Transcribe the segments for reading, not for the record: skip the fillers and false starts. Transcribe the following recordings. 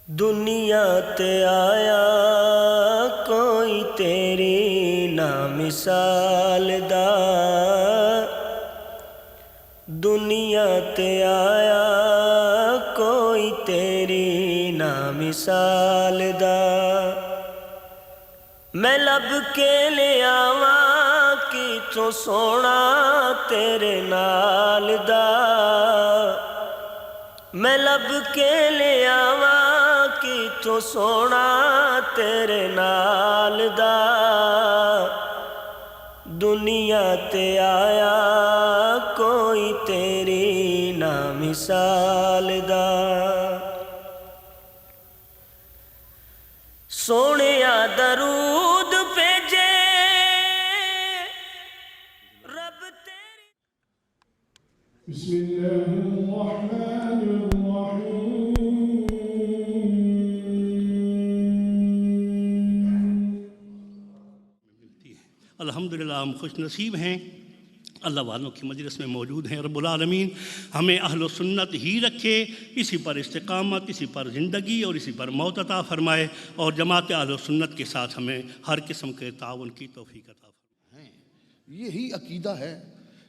دنیا تے آیا کوئی تیری نا مثال دا، دنیا تے آیا کوئی تیری نا مثال دا، میں لب کے لے آواں کیتھوں سونا تیرے نال دا، میں لب کے لے آواں کیتھوں سونا تیرے نال دا، دنیا تے آیا کوئی تیری نا مثال دا، سونیا درود بھیجے رب تیری۔ بسم اللہ الرحمن الرحیم۔ الحمدللہ ہم خوش نصیب ہیں، اللہ والوں کی مجلس میں موجود ہیں۔ رب العالمین ہمیں اہل و سنت ہی رکھے، اسی پر استقامت، اسی پر زندگی اور اسی پر موت عطا فرمائے، اور جماعت اہل و سنت کے ساتھ ہمیں ہر قسم کے تعاون کی توفیق عطا فرمائے۔ یہی عقیدہ ہے،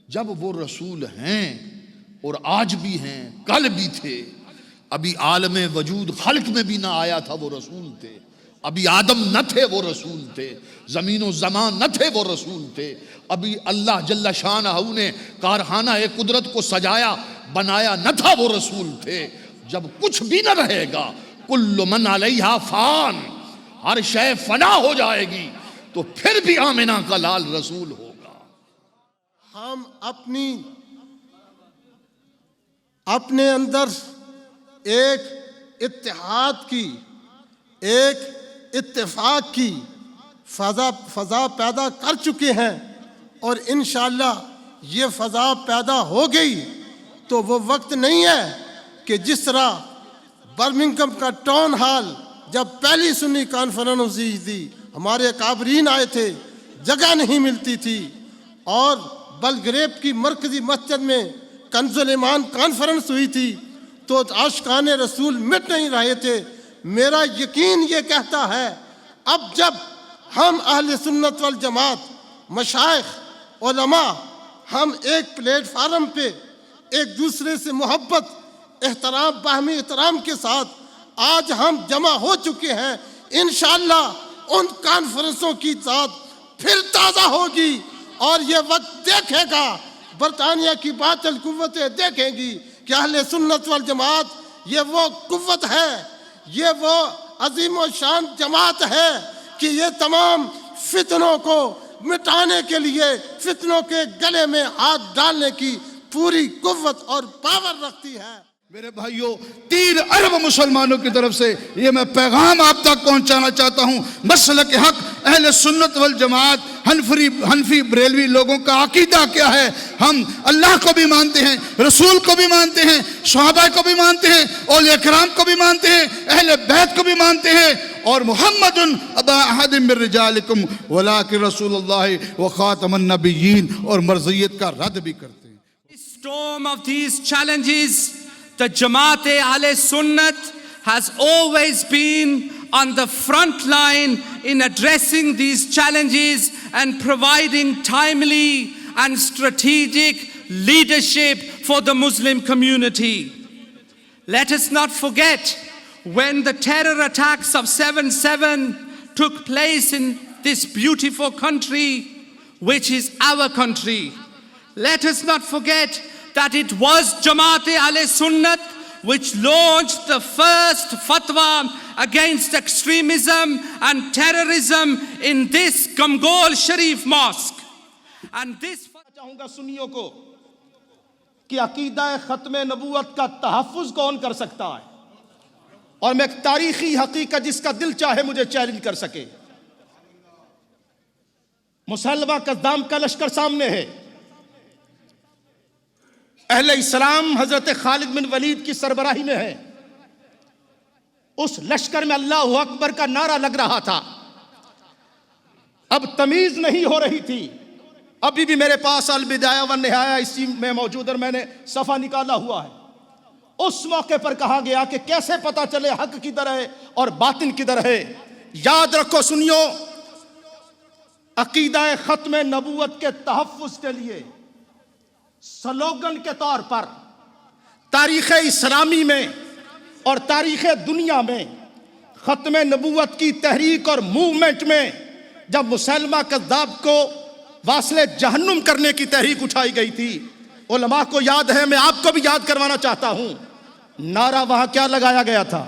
جب وہ رسول ہیں اور آج بھی ہیں، کل بھی تھے، ابھی عالم وجود خلق میں بھی نہ آیا تھا وہ رسول تھے، ابھی آدم نہ تھے وہ رسول تھے، زمین و زمان نہ تھے وہ رسول تھے، ابھی اللہ جل شانہ نے کارخانہ قدرت کو سجایا بنایا نہ تھا وہ رسول تھے۔ جب کچھ بھی نہ رہے گا، کل من علیہا فان، ہر شے فنا ہو جائے گی، تو پھر بھی آمنہ کا لال رسول ہوگا۔ ہم اپنے اندر ایک اتحاد کی، ایک اتفاق کی فضا پیدا کر چکے ہیں، اور انشاءاللہ یہ فضا پیدا ہو گئی تو وہ وقت نہیں ہے کہ جس طرح برمنگھم کا ٹاؤن ہال جب پہلی سنی کانفرنس ہوئی تھی، ہمارے اکابرین آئے تھے، جگہ نہیں ملتی تھی، اور بلگریپ کی مرکزی مسجد میں کنز الایمان کانفرنس ہوئی تھی تو عاشقان رسول مٹ نہیں رہے تھے۔ میرا یقین یہ کہتا ہے، اب جب ہم اہل سنت والجماعت، مشائخ، علماء، ہم ایک پلیٹ فارم پہ ایک دوسرے سے محبت، احترام، باہمی احترام کے ساتھ آج ہم جمع ہو چکے ہیں، انشاءاللہ ان کانفرنسوں کی ذات پھر تازہ ہوگی، اور یہ وقت دیکھے گا، برطانیہ کی باطل قوتیں دیکھیں گی کہ اہل سنت والجماعت یہ وہ قوت ہے، یہ وہ عظیم و شان جماعت ہے کہ یہ تمام فتنوں کو مٹانے کے لیے، فتنوں کے گلے میں ہاتھ ڈالنے کی پوری قوت اور پاور رکھتی ہے۔ میرے بھائیوں، 3 ارب مسلمانوں کی طرف سے یہ میں پیغام آپ تک پہنچانا چاہتا ہوں۔ مسلک حق اہل سنت والجماعت حنفی بریلوی لوگوں کا عقیدہ کیا ہے؟ ہم اللہ کو بھی مانتے ہیں، رسول کو بھی مانتے ہیں، صحابہ کو بھی مانتے ہیں، اولیاء کرام کو بھی مانتے ہیں، اہل بیت کو بھی مانتے ہیں، اور محمد ابا احد من رجالکم ولکن رسول اللہ وخاتم النبیین، اور مرضیت کا رد بھی کرتے ہیں۔ Storm of these challenges, the Jamaat-e-Ahl Sunnat has always been on the front line in addressing these challenges and providing timely and strategic leadership for the Muslim community. Let us not forget, when the terror attacks of 7/7 took place in this beautiful country, which is our country, let us not forget that it was Jamaat-e-Ahl Sunnat which launched the first fatwa against extremism and terrorism in this Gamgol Sharif Mosque. And this چاہوں گا سنیوں کو کہ عقیدہ ختم نبوت کا تحفظ کون کر سکتا ہے، اور میں ایک تاریخی حقیقت جس کا دل چاہے مجھے چیلنج کر سکے۔ مسلمہ قدام کا لشکر سامنے ہے، اہل اسلام حضرت خالد بن ولید کی سربراہی میں ہے، اس لشکر میں اللہ اکبر کا نعرہ لگ رہا تھا، اب تمیز نہیں ہو رہی تھی، ابھی بھی میرے پاس البدایہ والنہایہ اسی میں موجود ہے، میں نے صفحہ نکالا ہوا ہے۔ اس موقع پر کہا گیا کہ کیسے پتا چلے حق کدھر ہے اور باطن کدھر ہے؟ یاد رکھو سنیو، عقیدہ ختم نبوت کے تحفظ کے لیے سلوگن کے طور پر تاریخ اسلامی میں اور تاریخ دنیا میں ختم نبوت کی تحریک اور موومنٹ میں جب مسلمہ کذاب کو واصل جہنم کرنے کی تحریک اٹھائی گئی تھی، علماء کو یاد ہے، میں آپ کو بھی یاد کروانا چاہتا ہوں، نعرہ وہاں کیا لگایا گیا تھا؟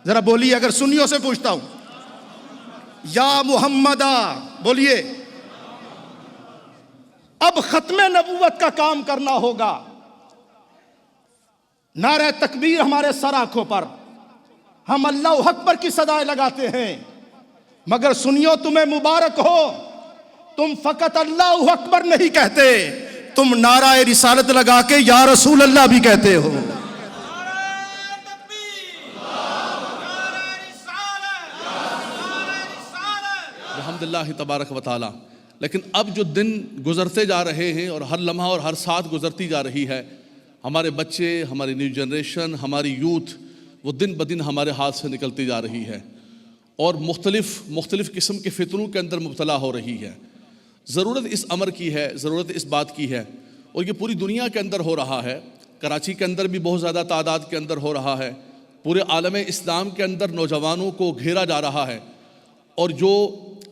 ذرا بولیے، اگر سنیوں سے پوچھتا ہوں، یا محمدہ، بولیے۔ اب ختم نبوت کا کام کرنا ہوگا، نعرہ تکبیر ہمارے سر آنکھوں پر، ہم اللہ اکبر کی صدائیں لگاتے ہیں، مگر سنیو تمہیں مبارک ہو، تم فقط اللہ اکبر نہیں کہتے، تم نعرہ رسالت لگا کے یا رسول اللہ بھی کہتے ہو۔ الحمدللہ تبارک و تعالی۔ لیکن اب جو دن گزرتے جا رہے ہیں اور ہر لمحہ اور ہر ساتھ گزرتی جا رہی ہے، ہمارے بچے، ہماری نیو جنریشن، ہماری یوتھ، وہ دن بدن ہمارے ہاتھ سے نکلتی جا رہی ہے اور مختلف قسم کے فتنوں کے اندر مبتلا ہو رہی ہے۔ ضرورت اس امر کی ہے، ضرورت اس بات کی ہے، اور یہ پوری دنیا کے اندر ہو رہا ہے، کراچی کے اندر بھی بہت زیادہ تعداد کے اندر ہو رہا ہے، پورے عالم اسلام کے اندر نوجوانوں کو گھیرا جا رہا ہے، اور جو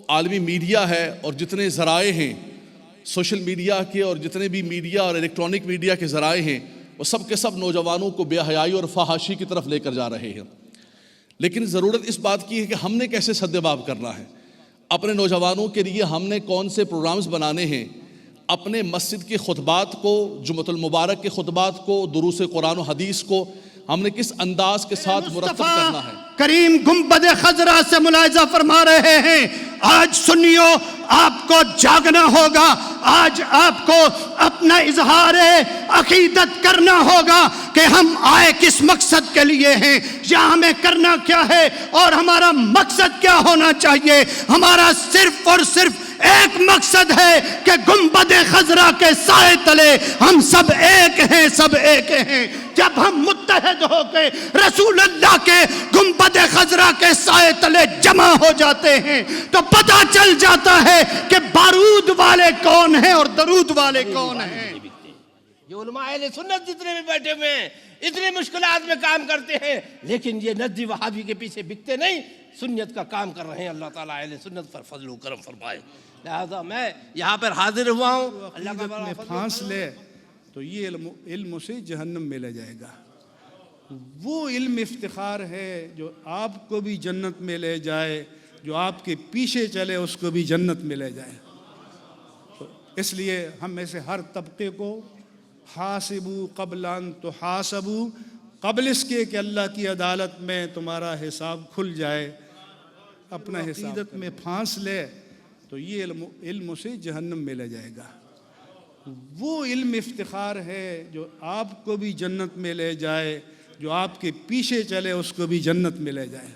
عالمی میڈیا ہے اور جتنے ذرائع ہیں سوشل میڈیا کے اور جتنے بھی میڈیا اور الیکٹرانک میڈیا کے ذرائع ہیں، وہ سب کے سب نوجوانوں کو بے حیائی اور فحاشی کی طرف لے کر جا رہے ہیں۔ لیکن ضرورت اس بات کی ہے کہ ہم نے کیسے سدباب کرنا ہے، اپنے نوجوانوں کے لیے ہم نے کون سے پروگرامز بنانے ہیں، اپنے مسجد کے خطبات کو، جمعۃ المبارک کے خطبات کو، دروس قرآن و حدیث کو ہم نے کس انداز کے ساتھ مرتب کرنا ہے۔ کریم گنبد خضرا سے ملاحظہ فرما رہے ہیں، آج سنیو آپ کو جاگنا ہوگا، آج آپ کو اپنا اظہار عقیدت کرنا ہوگا کہ ہم آئے کس مقصد کے لیے ہیں، یا ہمیں کرنا کیا ہے اور ہمارا مقصد کیا ہونا چاہیے۔ ہمارا صرف اور صرف ایک مقصد ہے کہ گنبد خضرا کے سائے تلے ہم سب ایک ہیں، سب ایک ہیں۔ جب ہم متحد ہو کے رسول اللہ کے گنبد خضرا کے سائے تلے جمع ہو جاتے ہیں تو پتہ چل جاتا ہے کہ بارود والے کون ہیں اور درود والے کون ہیں۔ یہ علماء اہل سنت جتنے بھی بیٹھے ہوئے ہیں اتنی مشکلات میں کام کرتے ہیں، لیکن یہ نجدی وہابی کے پیچھے بکتے نہیں، سنت کا کام کر رہے ہیں۔ اللہ تعالیٰ اہل سنت پر فضل و کرم فرمائے۔ لہذا میں یہاں پر حاضر ہوا ہوں، اللہ کا بڑا فضل پھانس لے تو یہ علم اسے جہنم میں لے جائے گا۔ وہ علم افتخار ہے جو آپ کو بھی جنت میں لے جائے، جو آپ کے پیچھے چلے اس کو بھی جنت میں لے جائے۔ تو اس لیے ہم میں سے ہر طبقے کو حاسبو قبل ان تحاسبو، قبل اس کے کہ اللہ کی عدالت میں تمہارا حساب کھل جائے، اپنا عقیدت میں پھانس لے تو یہ علم اسے جہنم میں لے جائے گا۔ وہ علم افتخار ہے جو آپ کو بھی جنت میں لے جائے، جو آپ کے پیچھے چلے اس کو بھی جنت میں لے جائے۔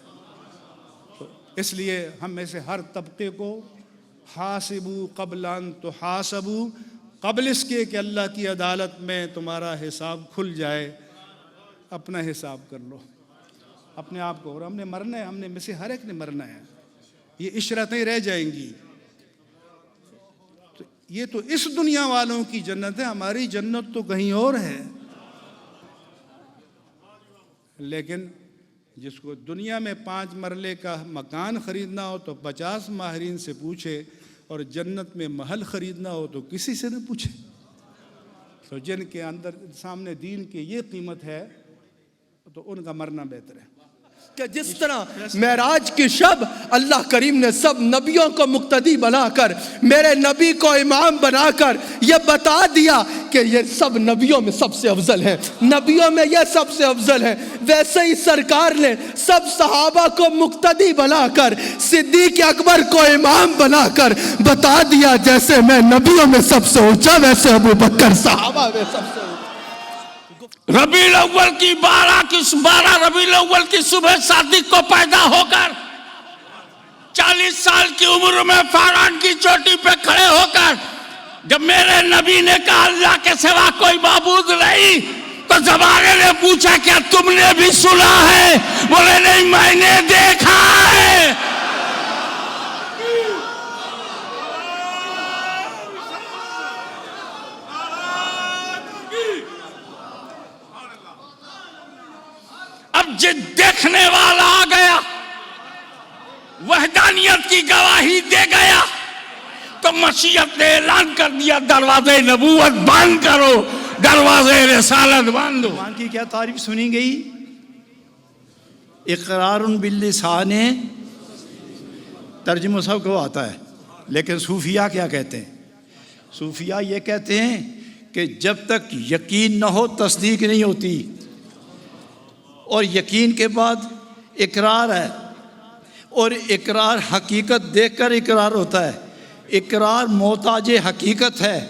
تو اس لیے ہم میں سے ہر طبقے کو حاسبو قبل ان تحاسبو، قبل اس کے کہ اللہ کی عدالت میں تمہارا حساب کھل جائے، اپنا حساب کر لو اپنے آپ کو۔ اور ہم نے مرنا ہے، ہم نے میں سے ہر ایک نے مرنا ہے، یہ عشرتیں رہ جائیں گی۔ یہ تو اس دنیا والوں کی جنت ہے، ہماری جنت تو کہیں اور ہے۔ لیکن جس کو دنیا میں 5 مرلے کا مکان خریدنا ہو تو 50 ماہرین سے پوچھے، اور جنت میں محل خریدنا ہو تو کسی سے نہ پوچھے۔ تو جن کے اندر سامنے دین کی یہ قیمت ہے تو ان کا مرنا بہتر ہے۔ کہ جس طرح معراج کی شب اللہ کریم نے سب نبیوں کو مقتدی بنا کر، میرے نبی کو امام بنا کر یہ بتا دیا کہ یہ سب نبیوں میں سب سے افضل ہے، نبیوں میں یہ سب سے افضل ہے، ویسے ہی سرکار نے سب صحابہ کو مقتدی بنا کر، صدیق اکبر کو امام بنا کر بتا دیا جیسے میں نبیوں میں سب سے اونچا ویسے ابو بکر صحابہ میں سب سے اونچا۔ ربیع الاول کی 12 ربیع الاول کی صبح صادق کو پیدا ہو کر 40 سال کی عمر میں فاران کی چوٹی پہ کھڑے ہو کر جب میرے نبی نے کہا اللہ کے سوا کوئی معبود نہیں، تو زمانے نے پوچھا کیا تم نے بھی سنا ہے؟ بولے نہیں میں نے دیکھا ہے. اب جب دیکھنے والا آ گیا، وحدانیت کی گواہی دے گیا، تو مشیت نے اعلان کر دیا دروازے نبوت بند کرو، دروازے رسالت بند دو. قرآن کی کیا تعریف سنی گئی؟ اقرار باللسان، ترجمہ سب کو آتا ہے، لیکن صوفیہ کیا کہتے ہیں؟ صوفیہ یہ کہتے ہیں کہ جب تک یقین نہ ہو تصدیق نہیں ہوتی، اور یقین کے بعد اقرار ہے، اور اقرار حقیقت دیکھ کر اقرار ہوتا ہے. اقرار محتاج حقیقت ہے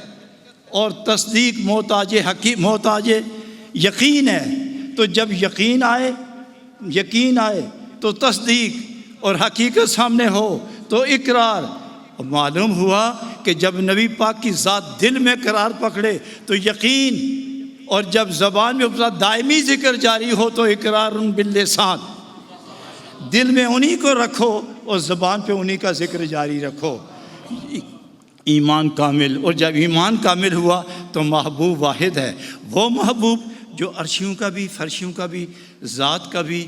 اور تصدیق محتاج یقین ہے. تو جب یقین آئے تو تصدیق، اور حقیقت سامنے ہو تو اقرار. معلوم ہوا کہ جب نبی پاک کی ذات دل میں قرار پکڑے تو یقین، اور جب زبان میں دائمی ذکر جاری ہو تو اقرار باللسان. دل میں انہی کو رکھو اور زبان پہ انہی کا ذکر جاری رکھو. ایمان کامل، اور جب ایمان کامل ہوا تو محبوب واحد ہے. وہ محبوب جو عرشیوں کا بھی، فرشیوں کا بھی، ذات کا بھی،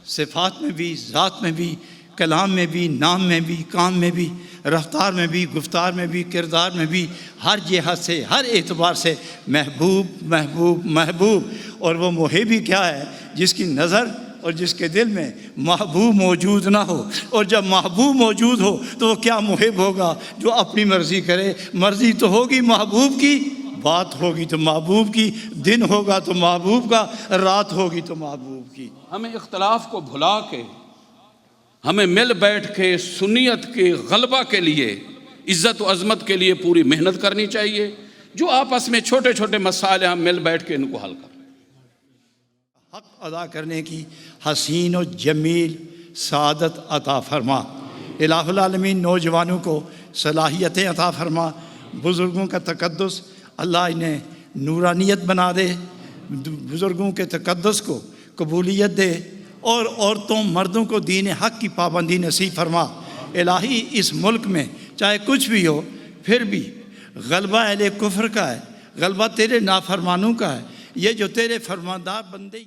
صفات میں بھی، ذات میں بھی، کلام میں بھی، نام میں بھی، کام میں بھی، رفتار میں بھی، گفتار میں بھی، کردار میں بھی، ہر جہت سے، ہر اعتبار سے محبوب محبوب محبوب. اور وہ محبی کیا ہے؟ جس کی نظر اور جس کے دل میں محبوب موجود نہ ہو. اور جب محبوب موجود ہو تو وہ کیا محب ہوگا؟ جو اپنی مرضی کرے. مرضی تو ہوگی محبوب کی، بات ہوگی تو محبوب کی، دن ہوگا تو محبوب کا، رات ہوگی تو محبوب کی. ہمیں اختلاف کو بھلا کے، ہمیں مل بیٹھ کے سنیت کے غلبہ کے لیے، عزت و عظمت کے لیے پوری محنت کرنی چاہیے. جو آپس میں چھوٹے چھوٹے مسائل ہیں ہم مل بیٹھ کے ان کو حل کریں. حق ادا کرنے کی حسین و جمیل سعادت عطا فرما. الہ العالمین نوجوانوں کو صلاحیتیں عطا فرما. بزرگوں کا تقدس اللہ انہیں نورانیت بنا دے. بزرگوں کے تقدس کو قبولیت دے، اور عورتوں مردوں کو دین حق کی پابندی نصیب فرما. الہی اس ملک میں چاہے کچھ بھی ہو، پھر بھی غلبہ اہل کفر کا ہے، غلبہ تیرے نافرمانوں کا ہے. یہ جو تیرے فرماندار بندے